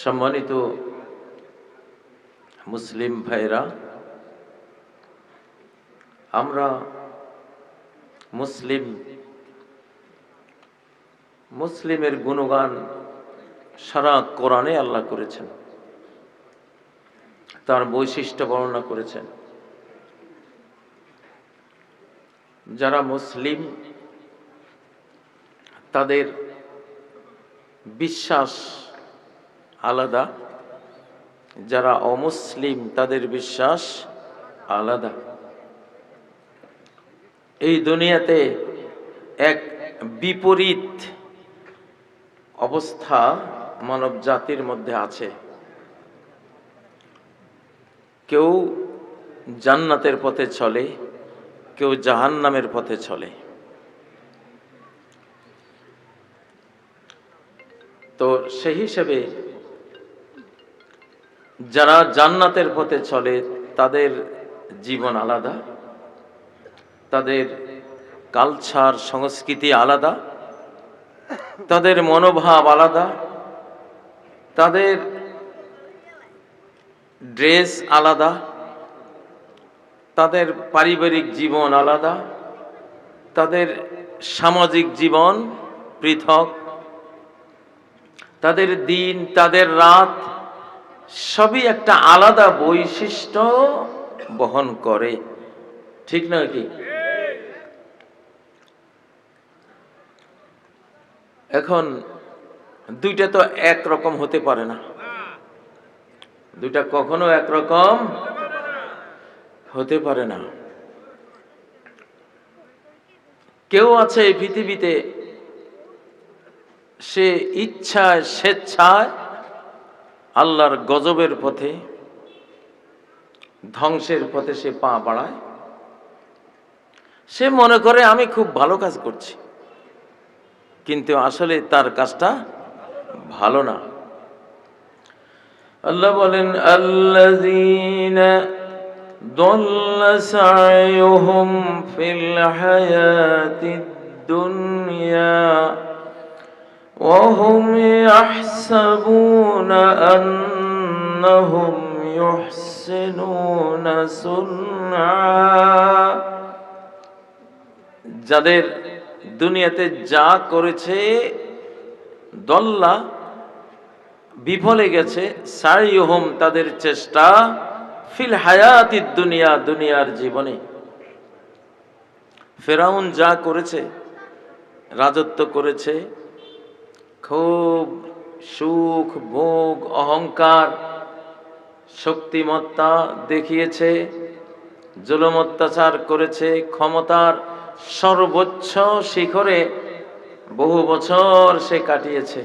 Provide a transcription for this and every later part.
সম্মানিত মুসলিম ভাইরা, আমরা মুসলিমের গুণগান সারা কোরআনে আল্লাহ করেছেন, তার বৈশিষ্ট্য বর্ণনা করেছেন। যারা মুসলিম তাদের বিশ্বাস আলাদা, যারা অমুসলিম তাদের বিশ্বাস আলাদা। এই দুনিয়াতে এক বিপরীত অবস্থা মানব জাতির মধ্যে আছে। কেউ জান্নাতের পথে চলে, কেউ জাহান্নামের পথে চলে। তো সেই হিসেবে যারা জান্নাতের পথে চলে তাদের জীবন আলাদা, তাদের কালচার সংস্কৃতি আলাদা, তাদের মনোভাব আলাদা, তাদের ড্রেস আলাদা, তাদের পারিবারিক জীবন আলাদা, তাদের সামাজিক জীবন পৃথক, তাদের দিন, তাদের রাত সবই একটা আলাদা বৈশিষ্ট্য বহন করে। ঠিক নয় কি? এখন দুইটা তো একরকম হতে পারে না, দুইটা কখনো একরকম হতে পারে না। কেউ আছে এই পৃথিবীতে সে ইচ্ছায় স্বেচ্ছায় আল্লাহর গজবের পথে, ধ্বংসের পথে সে পা বাড়ায়। সে মনে করে আমি খুব ভালো কাজ করছি, কিন্তু আসলে তার কাজটা ভালো না। আল্লাহ বলেন, আল্লাযীনা দাল্লা সা'য়ুহুম ফিল হায়াতিদ দুনিয়া ওয়া হুম ইয়াহসাবুনা আন্নাহুম ইউহসিনুনা সুনআ। যাদের দুনিয়াতে যা করেছে দল্লা বিফলে গেছে, সাইয়ুহুম তাদের চেষ্টা, ফিল হায়াতিদ দুনিয়া দুনিয়ার জীবনে। ফেরাউন যা করেছে, রাজত্ব করেছে, খুব সুখ ভোগ অহংকার শক্তিমত্তা দেখিয়েছে, জুলুম অত্যাচার করেছে, ক্ষমতার সর্বোচ্চ শিখরে বহু বছর সে কাটিয়েছে।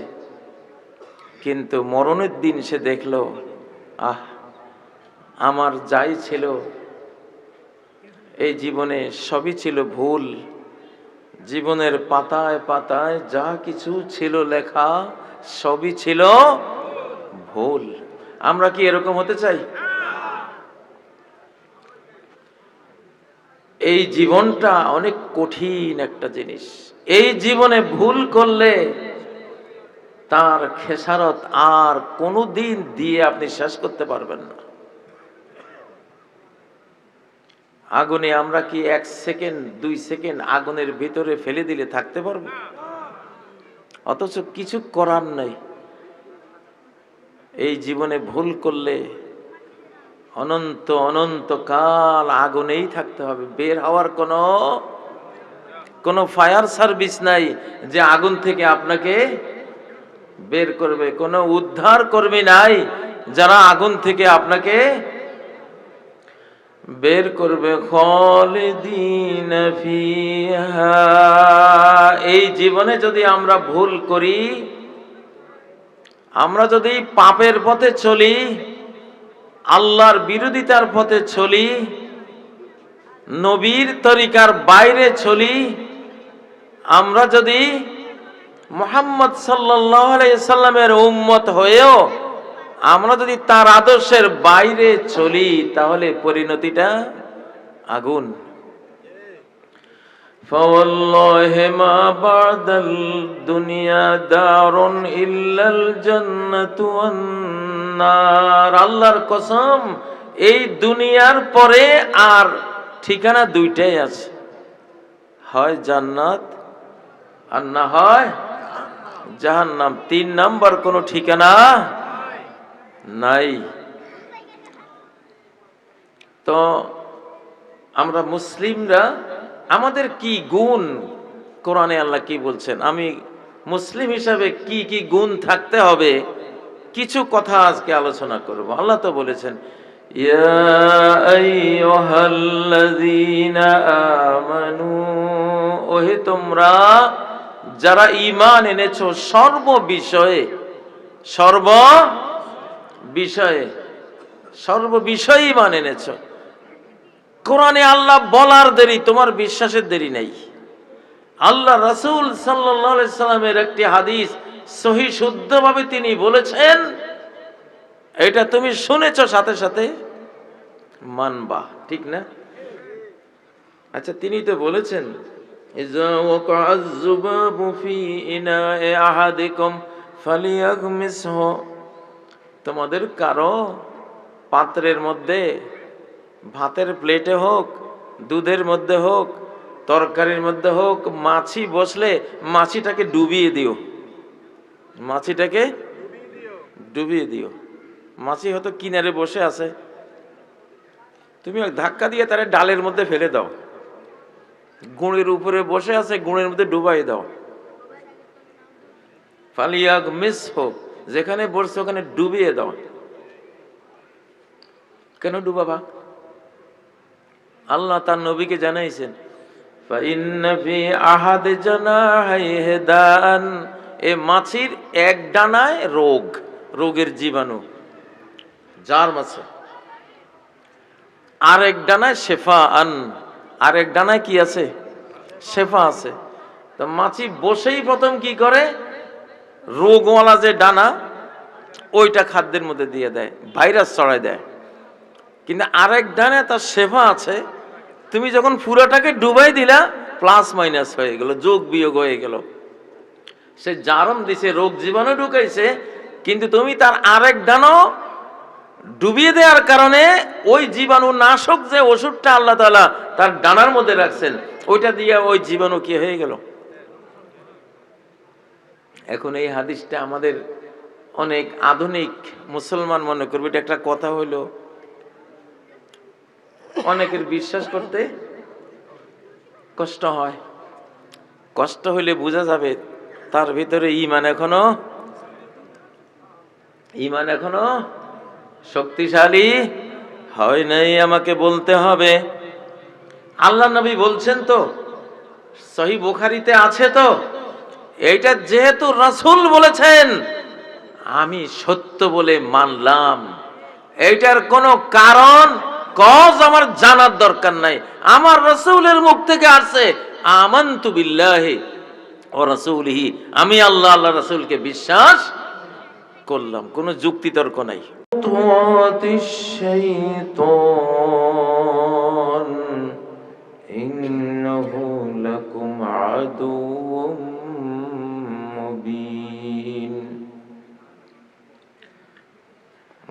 কিন্তু মরণের দিন সে দেখলো, আমার যাই ছিল এই জীবনে সবই ছিল ভুল। জীবনের পাতায় পাতায় যা কিছু ছিল লেখা সবই ছিল ভুল। আমরা কি এরকম হতে চাই? এই জীবনটা অনেক কঠিন একটা জিনিস। এই জীবনে ভুল করলে তার খেসারত আর কোনো দিন দিয়ে আপনি শেষ করতে পারবেন না। আগুনে আমরা কি 1 সেকেন্ড 2 সেকেন্ড আগুনের ভিতরে ফেলে দিলে থাকতে পারবো? অথচ কিছু করার নাই। এই জীবনে ভুল করলে অনন্ত অনন্ত কাল আগুনেই থাকতে হবে। বের হওয়ার কোনো ফায়ার সার্ভিস নাই যে আগুন থেকে আপনাকে বের করবে। কোনো উদ্ধার কর্মী নাই যারা আগুন থেকে আপনাকে বের করবে। খালিদিন ফিহা। এই জীবনে যদি আমরা ভুল করি, আমরা যদি পাপের পথে চলি, আল্লাহর বিরোধিতার পথে চলি, নবীর তরিকার বাইরে চলি, আমরা যদি মুহাম্মদ সাল্লাল্লাহু আলাইহি সাল্লামের উম্মত হয়েও আমরা যদি তার আদর্শের বাইরে চলি, তাহলে পরিণতিটা আগুন। فوالله ما بعد الدنيا دار إلا الجنة والنار আল্লাহর কসম এই দুনিয়ার পরে আর ঠিকানা দুইটাই আছে, হয় জান্নাত আর না হয় জাহান্নাম। 3 নাম্বার কোনো ঠিকানা নাই। তো আমরা মুসলিমরা আমাদের কি গুণ, কোরআনে আল্লাহ কি বলছেন, আমি মুসলিম হিসাবে কি কি গুণ থাকতে হবে, কিছু কথা আজকে আলোচনা করব। আল্লাহ তো বলেছেন, ইয়া আইয়ুহাল্লাযীনা আমানু, ওহে তোমরা যারা ঈমান এনেছো, সর্ববিষয়ে সর্ববিষয়ে ঈমান এনেছো। কোরআনে আল্লাহ বলার দেরি, তোমার বিশ্বাসের দেরি নাই। আল্লাহ রাসূল সাল্লাল্লাহু আলাইহি সাল্লামের একটি হাদিস সহিহ শুদ্ধভাবে তিনি বলেছেন, এটা তুমি শুনেছো সাথে সাথে মানবা, ঠিক না? আচ্ছা, তিনি তো বলেছেন, ইযা ওয়াকাআয যুবাবু ফি ইনা'i আহাদিকুম ফালিয়াগমিসহু, তোমাদের কারো পাত্রের মধ্যে, ভাতের প্লেটে হোক, দুধের মধ্যে হোক, তরকারির মধ্যে হোক, মাছি বসলে মাছিটাকে ডুবিয়ে দিও, মাছিটাকে ডুবিয়ে দিও। মাছি হয়তো কিনারে বসে আছে, তুমি ধাক্কা দিয়ে তারে ডালের মধ্যে ফেলে দাও, গুড়ের উপরে বসে আছে, গুড়ের মধ্যে ডুবাই দাও। ফালিয়াগমিসহু, যেখানে বসছে ওখানে ডুবিয়ে দাও। কেন ডুবাবা? আল্লাহ তার নবীকে জানাইছেন, ফাইন্না ফি আহাদি জানাহিহি দান, এ মাছির এক ডানায় রোগের জীবাণু জার্ম আছে, আরেক ডানায় শেফাআন, আরেক ডানায় কি আছে? শেফা আছে। তো মাছি বসেই প্রথম কি করে, রোগওয়ালা যে ডানা ওইটা খাদ্যের মধ্যে দিয়ে দেয়, ভাইরাস ছড়ায় দেয়। কিন্তু আরেক ডানে তার শেফা আছে, তুমি যখন পুরোটাকে ডুবাই দিলা, প্লাস মাইনাস হয়ে গেল, যোগ বিয়োগ হয়ে গেল। সে জারম দিছে, রোগ জীবাণু ঢুকাইছে, কিন্তু তুমি তার আরেক ডানো ডুবিয়ে দেওয়ার কারণে ওই জীবাণু নাশক যে ওষুধটা আল্লাহ তাআলা তার ডানার মধ্যে রাখছেন, ওইটা দিয়ে ওই জীবাণু কি হয়ে গেল। এখন এই হাদিসটা আমাদের অনেক আধুনিক মুসলমান মনে করবে এটা একটা কথা হইলো, অনেকের বিশ্বাস করতে কষ্ট হয়। কষ্ট হইলে বোঝা যাবে তার ভিতরে ঈমান এখনো শক্তিশালী হয় নাই। আমাকে বলতে হবে, আল্লাহ নবী বলছেন তো, সহিহ বুখারীতে আছে তো, এইটা যেহেতু রাসূল বলেছেন আমি সত্য বলে মানলাম, এইটার কোনো কারণ কজ আমার জানার দরকার নাই। আমার রাসূলের মুখ থেকে আসছে আমানতু বিল্লাহি ওয়া রাসূলিহি, আমি আল্লাহ রাসূলকে বিশ্বাস করলাম, কোনো যুক্তি তর্ক নাই। ইন্নাহু লাকুম আদুউম মুবিন।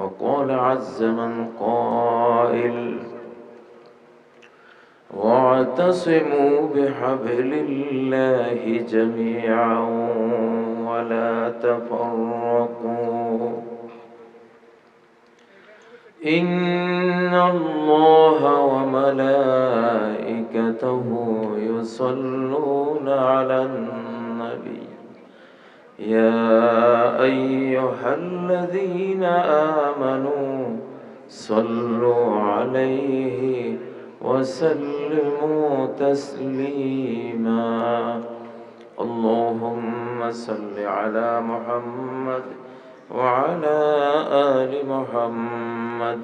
وقال عز من قائل واعتصموا بحبل الله جميعا ولا تفرقوا إن الله وملائكته يصلون على النبي يا أيها الذين آمنوا صلوا عليه وسلموا تسليما اللهم صل على محمد وعلى آل محمد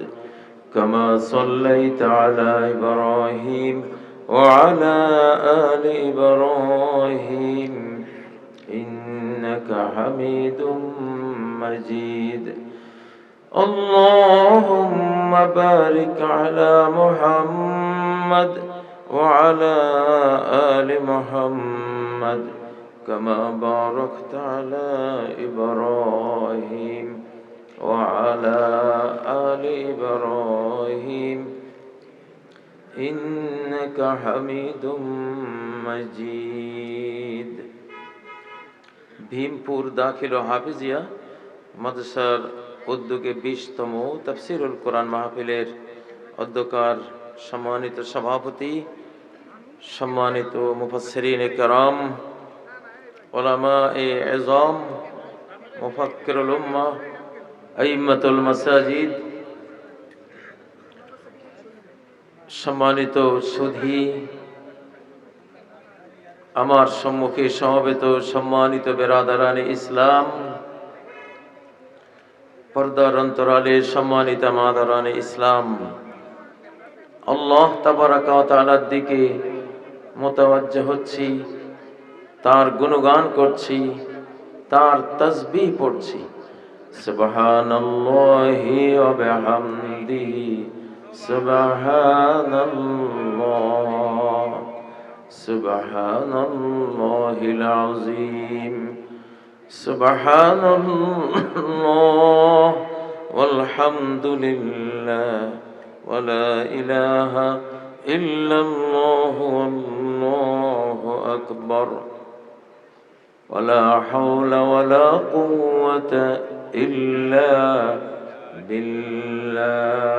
كما صليت على إبراهيم وعلى آل إبراهيم إنك حميد مجيد اللهم بارك على محمد وعلى آل محمد كما باركت على إبراهيم وعلى آل إبراهيم إنك حميد مجيد ভীমপুর দাখিল ও হাফিজিয়া মাদ্রাসার উদ্যোগে 20তম তাফসীরুল কোরআন মাহফিলের অধ্যকার সম্মানিত সভাপতি, সম্মানিত মুফাসসিরিনে কেরাম, উলামায়ে ইযম, মুফাক্কিরুল উম্মাহ, আইম্মাতুল মাসাজিদ, সম্মানিত সুধী, আমার সম্মুখে সমবেত সম্মানিত বেরাদারানে ইসলাম, পর্দার অন্তরালে সম্মানিত মাদারানে ইসলাম, আল্লাহ তাবারাকা ওয়া তাআলার দিকে মুতাওয়াজ্জিহ হচ্ছি, তার গুণগান করছি, তার তাসবিহ পড়ছি। সুবহানাল্লাহি ওয়া বিহামদিহি সুবহানাল্লাহ সুবহানাল্লাহিল আযীম সুবহানাল্লাহ ওয়ালহামদুলিল্লাহ ওয়া লা ইলাহা ইল্লাল্লাহ আল্লাহু আকবার ওয়া লা হাওলা ওয়া লা কুওয়াতা ইল্লা বিল্লাহ।